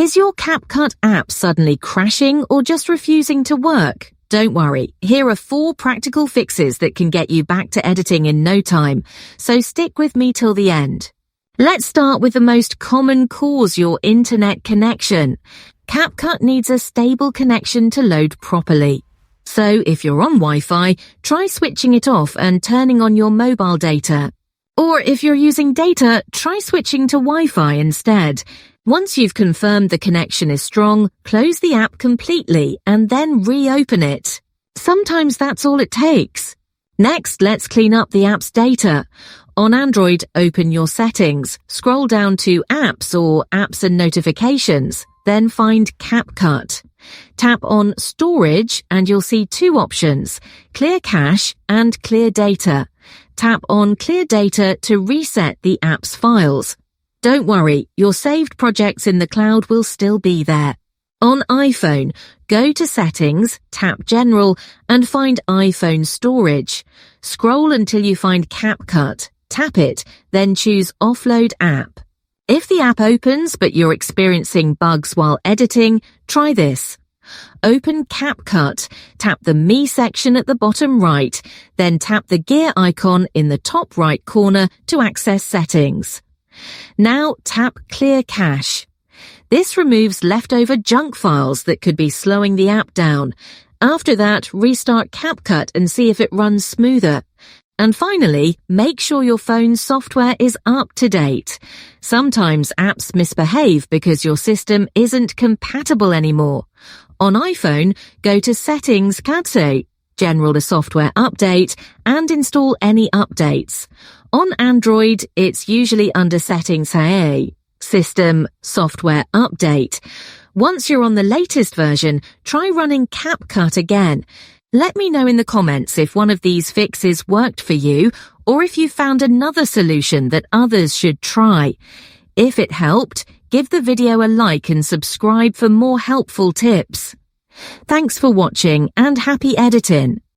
Is your Capcut app suddenly crashing or just refusing to work? Don't worry, here are 4 practical fixes that can get you back to editing in no time, so stick with me till the end. Let's start with the most common cause, your internet connection. Capcut needs a stable connection to load properly. So if you're on Wi-Fi, try switching it off and turning on your mobile data. Or if you're using data, try switching to Wi-Fi instead. Once you've confirmed the connection is strong, close the app completely and then reopen it. Sometimes that's all it takes. Next, let's clean up the app's data. On Android, open your settings, scroll down to Apps or Apps and Notifications, then find Capcut. Tap on Storage and you'll see 2 options, Clear Cache and Clear Data. Tap on Clear Data to reset the app's files. Don't worry, your saved projects in the cloud will still be there. On iPhone, go to Settings, tap General, and find iPhone Storage. Scroll until you find Capcut. Tap it, then choose Offload App. If the app opens but you're experiencing bugs while editing, try this. Open Capcut, tap the Me section at the bottom right, then tap the gear icon in the top right corner to access settings. Now tap Clear Cache. This removes leftover junk files that could be slowing the app down. After that, restart Capcut and see if it runs smoother. And finally, make sure your phone's software is up to date. Sometimes apps misbehave because your system isn't compatible anymore. On iPhone, go to Settings, Capcut, General to Software Update, and install any updates. On Android, it's usually under Settings, System, Software Update. Once you're on the latest version, try running Capcut again. Let me know in the comments if one of these fixes worked for you or if you found another solution that others should try. If it helped, give the video a like and subscribe for more helpful tips. Thanks for watching and happy editing.